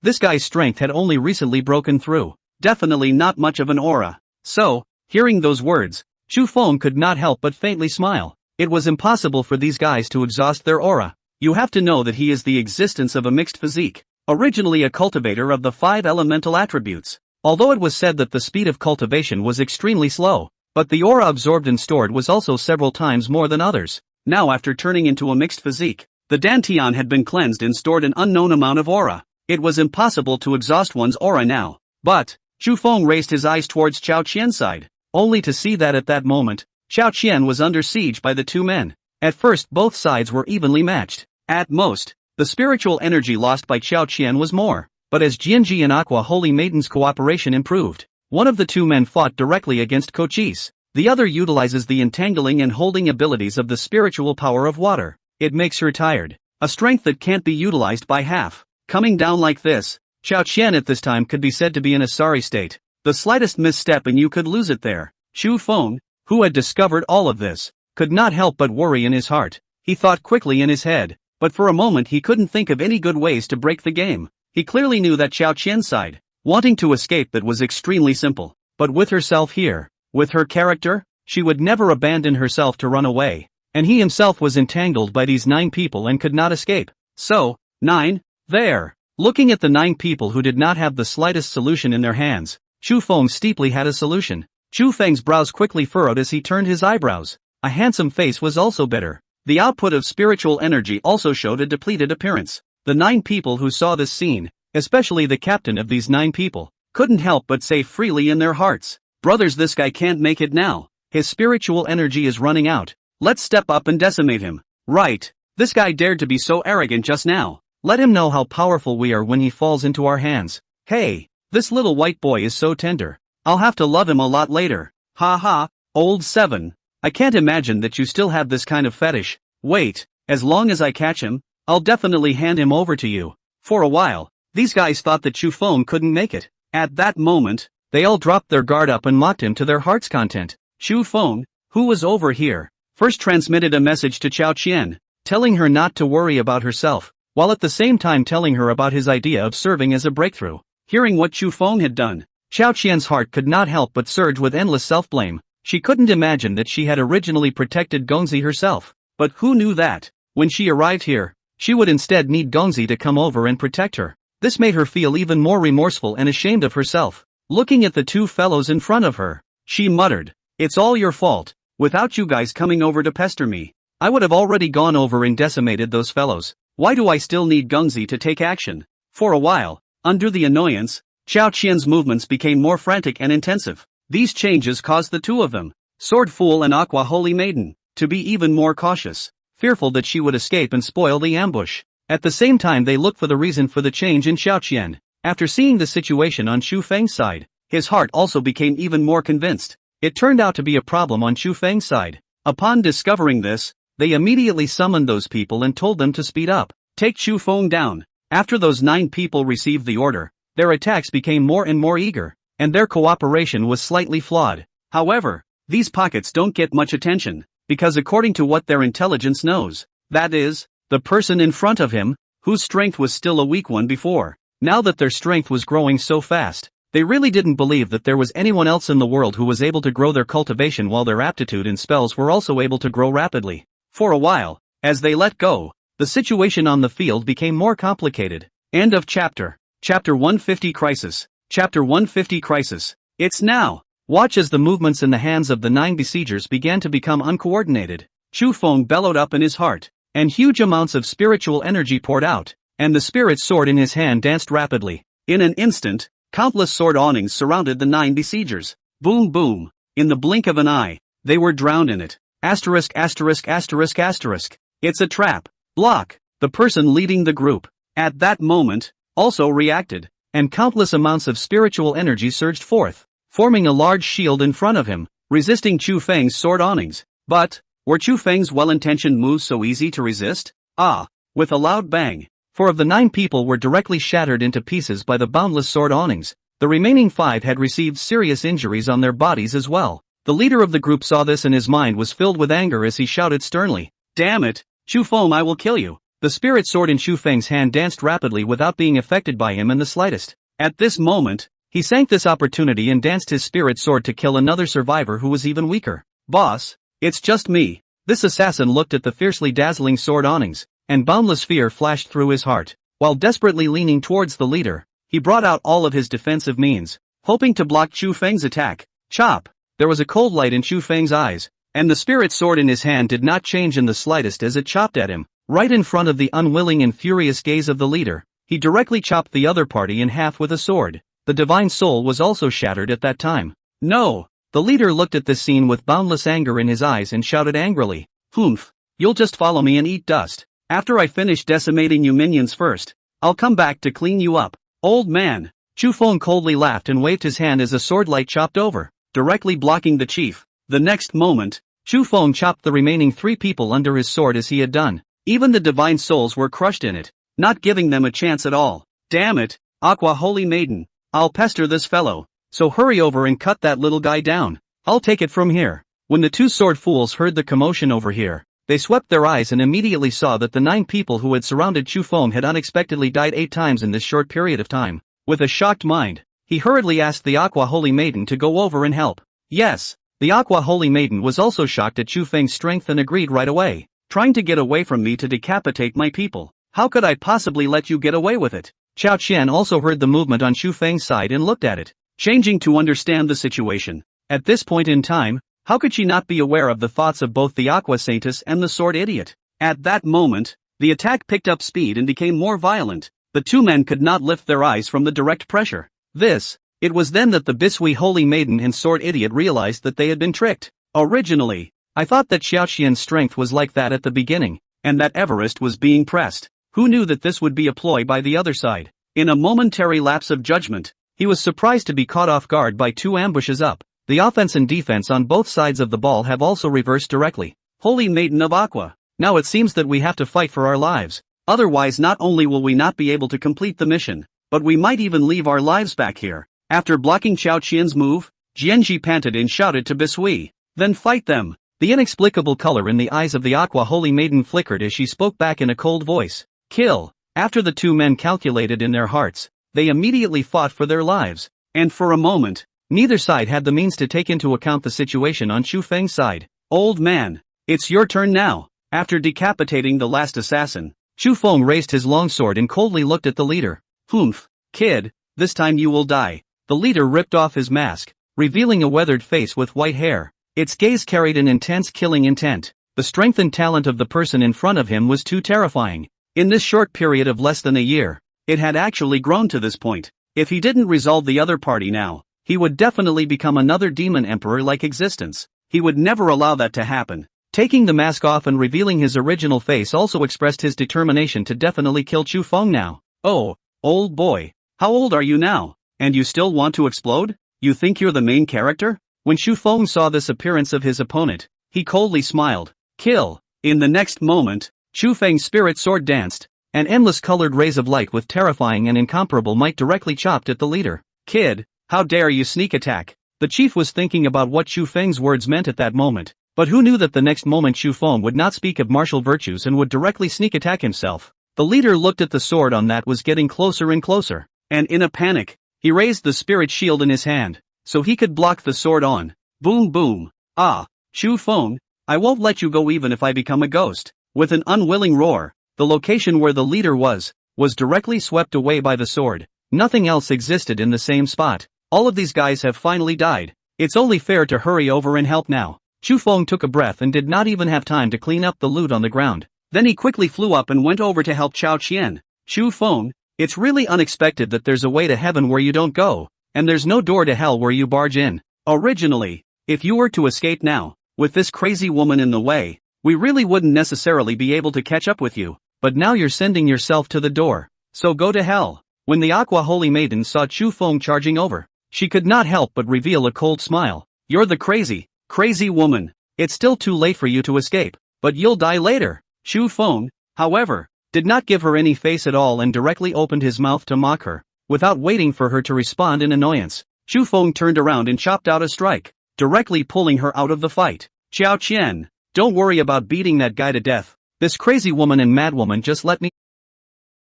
This guy's strength had only recently broken through. Definitely not much of an aura. So, hearing those words, Chu Feng could not help but faintly smile. It was impossible for these guys to exhaust their aura. You have to know that he is the existence of a mixed physique, originally a cultivator of the 5 elemental attributes. Although it was said that the speed of cultivation was extremely slow, but the aura absorbed and stored was also several times more than others. Now after turning into a mixed physique, the Dantian had been cleansed and stored an unknown amount of aura. It was impossible to exhaust one's aura now. But, Chu Feng raised his eyes towards Chao Qian's side, only to see that at that moment, Chao Qian was under siege by the two men. At first both sides were evenly matched. At most, the spiritual energy lost by Chao Qian was more, but as Jianji and Aqua Holy Maiden's cooperation improved, one of the two men fought directly against Cochise. The other utilizes the entangling and holding abilities of the spiritual power of water. It makes her tired. A strength that can't be utilized by half. Coming down like this, Chao Qian at this time could be said to be in a sorry state. The slightest misstep and you could lose it there. Chu Feng, who had discovered all of this, could not help but worry in his heart. He thought quickly in his head, but for a moment he couldn't think of any good ways to break the game. He clearly knew that Chao Qian's side, wanting to escape, that was extremely simple. But with herself here, with her character, she would never abandon herself to run away. And he himself was entangled by these 9 people and could not escape. So, 9, there. Looking at the 9 people who did not have the slightest solution in their hands, Chu Feng steeply had a solution. Chu Feng's brows quickly furrowed as he turned his eyebrows. A handsome face was also bitter. The output of spiritual energy also showed a depleted appearance. The 9 people who saw this scene, especially the captain of these 9 people, couldn't help but say freely in their hearts, "Brothers, this guy can't make it now. His spiritual energy is running out. Let's step up and decimate him." Right. This guy dared to be so arrogant just now. Let him know how powerful we are when he falls into our hands. Hey, this little white boy is so tender. I'll have to love him a lot later. Ha ha, old 7. I can't imagine that you still have this kind of fetish. Wait, as long as I catch him, I'll definitely hand him over to you. For a while, these guys thought that Chu Feng couldn't make it. At that moment, they all dropped their guard up and mocked him to their heart's content. Chu Feng, who was over here, first transmitted a message to Chao Qian, telling her not to worry about herself, while at the same time telling her about his idea of serving as a breakthrough. Hearing what Chu Feng had done, Chao Qian's heart could not help but surge with endless self-blame. She couldn't imagine that she had originally protected Gongzi herself. But who knew that, when she arrived here, she would instead need Gongzi to come over and protect her. This made her feel even more remorseful and ashamed of herself. Looking at the 2 fellows in front of her, she muttered, "It's all your fault. Without you guys coming over to pester me, I would have already gone over and decimated those fellows. Why do I still need Gongzi to take action?" For a while, under the annoyance, Chao Qian's movements became more frantic and intensive. These changes caused the 2 of them, Sword Fool and Aqua Holy Maiden, to be even more cautious, fearful that she would escape and spoil the ambush. At the same time they looked for the reason for the change in Chao Qian. After seeing the situation on Chu Feng's side, his heart also became even more convinced. It turned out to be a problem on Chu Feng's side. Upon discovering this, they immediately summoned those people and told them to speed up, take Chu Feng down. After those 9 people received the order, their attacks became more and more eager, and their cooperation was slightly flawed. However, these pockets don't get much attention, because according to what their intelligence knows, that is, the person in front of him, whose strength was still a weak one before, now that their strength was growing so fast, they really didn't believe that there was anyone else in the world who was able to grow their cultivation while their aptitude and spells were also able to grow rapidly. For a while, as they let go, the situation on the field became more complicated. End of chapter. Chapter 150 Crisis. Chapter 150 Crisis. It's now. Watch as the movements in the hands of the 9 besiegers began to become uncoordinated. Chu Feng bellowed up in his heart, and huge amounts of spiritual energy poured out, and the spirit sword in his hand danced rapidly. In an instant, countless sword awnings surrounded the 9 besiegers. Boom boom. In the blink of an eye, they were drowned in it. Asterisk asterisk asterisk asterisk. It's a trap. Block. The person leading the group, at that moment, also reacted, and countless amounts of spiritual energy surged forth, forming a large shield in front of him, resisting Chu Feng's sword awnings. But, were Chu Feng's well-intentioned moves so easy to resist? Ah! With a loud bang, 4 of the 9 people were directly shattered into pieces by the boundless sword awnings. The remaining 5 had received serious injuries on their bodies as well. The leader of the group saw this and his mind was filled with anger as he shouted sternly, "Damn it, Chu Feng, I will kill you. The spirit sword in Xu Feng's hand danced rapidly without being affected by him in the slightest. At this moment, he sank this opportunity and danced his spirit sword to kill another survivor who was even weaker. Boss, it's just me. This assassin looked at the fiercely dazzling sword awnings, and boundless fear flashed through his heart. While desperately leaning towards the leader, he brought out all of his defensive means, hoping to block Xu Feng's attack. Chop! There was a cold light in Xu Feng's eyes, and the spirit sword in his hand did not change in the slightest as it chopped at him. Right in front of the unwilling and furious gaze of the leader, he directly chopped the other party in half with a sword. The divine soul was also shattered at that time. No! The leader looked at this scene with boundless anger in his eyes and shouted angrily, "Humph! You'll just follow me and eat dust. After I finish decimating you minions first, I'll come back to clean you up, old man." Xu Feng coldly laughed and waved his hand as a sword light chopped over, directly blocking the chief. The next moment, Xu Feng chopped the remaining 3 people under his sword as he had done. Even the divine souls were crushed in it, not giving them a chance at all. Damn it, Aqua Holy Maiden, I'll pester this fellow, so hurry over and cut that little guy down. I'll take it from here. When the 2 sword fools heard the commotion over here, they swept their eyes and immediately saw that the 9 people who had surrounded Xu Feng had unexpectedly died 8 times in this short period of time. With a shocked mind, he hurriedly asked the Aqua Holy Maiden to go over and help. Yes, the Aqua Holy Maiden was also shocked at Xu Feng's strength and agreed right away. Trying to get away from me to decapitate my people. How could I possibly let you get away with it? Chao Qian also heard the movement on Xu Feng's side and looked at it, changing to understand the situation. At this point in time, how could she not be aware of the thoughts of both the Aqua Saintess and the Sword Idiot? At that moment, the attack picked up speed and became more violent. The 2 men could not lift their eyes from the direct pressure. It was then that the Bisui Holy Maiden and Sword Idiot realized that they had been tricked. Originally, I thought that Xiaoxian's strength was like that at the beginning, and that Everest was being pressed. Who knew that this would be a ploy by the other side? In a momentary lapse of judgment, he was surprised to be caught off guard by 2 ambushes up. The offense and defense on both sides of the ball have also reversed directly. Holy Maiden of Aqua, now it seems that we have to fight for our lives. Otherwise not only will we not be able to complete the mission, but we might even leave our lives back here. After blocking Chao Qian's move, Jianji panted and shouted to Bisui, "Then fight them." The inexplicable color in the eyes of the Aqua Holy Maiden flickered as she spoke back in a cold voice. Kill. After the 2 men calculated in their hearts, they immediately fought for their lives, and for a moment, neither side had the means to take into account the situation on Xu Feng's side. Old man, it's your turn now. After decapitating the last assassin, Xu Feng raised his longsword and coldly looked at the leader. Humph, kid, this time you will die. The leader ripped off his mask, revealing a weathered face with white hair. Its gaze carried an intense killing intent. The strength and talent of the person in front of him was too terrifying. In this short period of less than a year, it had actually grown to this point. If he didn't resolve the other party now, he would definitely become another demon emperor-like existence. He would never allow that to happen. Taking the mask off and revealing his original face also expressed his determination to definitely kill Xu Feng now. Oh, old boy, how old are you now? And you still want to explode? You think you're the main character? When Xu Feng saw this appearance of his opponent, he coldly smiled. Kill. In the next moment, Xu Feng's spirit sword danced, and endless colored rays of light with terrifying and incomparable might directly chopped at the leader. Kid, how dare you sneak attack? The chief was thinking about what Xu Feng's words meant at that moment, but who knew that the next moment Xu Feng would not speak of martial virtues and would directly sneak attack himself. The leader looked at the sword on that was getting closer and closer, and in a panic, he raised the spirit shield in his hand, so he could block the sword on. Boom boom. Ah, Xu Feng, I won't let you go even if I become a ghost. With an unwilling roar, the location where the leader was directly swept away by the sword. Nothing else existed in the same spot. All of these guys have finally died. It's only fair to hurry over and help now. Xu Feng took a breath and did not even have time to clean up the loot on the ground. Then he quickly flew up and went over to help Chao Qian. Xu Feng, it's really unexpected that there's a way to heaven where you don't go, and there's no door to hell where you barge in. Originally, if you were to escape now, with this crazy woman in the way, we really wouldn't necessarily be able to catch up with you, but now you're sending yourself to the door, so go to hell. When the Aqua Holy Maiden saw Xu Feng charging over, she could not help but reveal a cold smile. You're the crazy woman. It's still too late for you to escape, but you'll die later. Xu Feng, however, did not give her any face at all and directly opened his mouth to mock her. Without waiting for her to respond in annoyance, Xu Feng turned around and chopped out a strike, directly pulling her out of the fight. Xiao Qian, don't worry about beating that guy to death. This crazy woman and madwoman just let me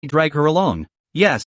drag her along. Yes,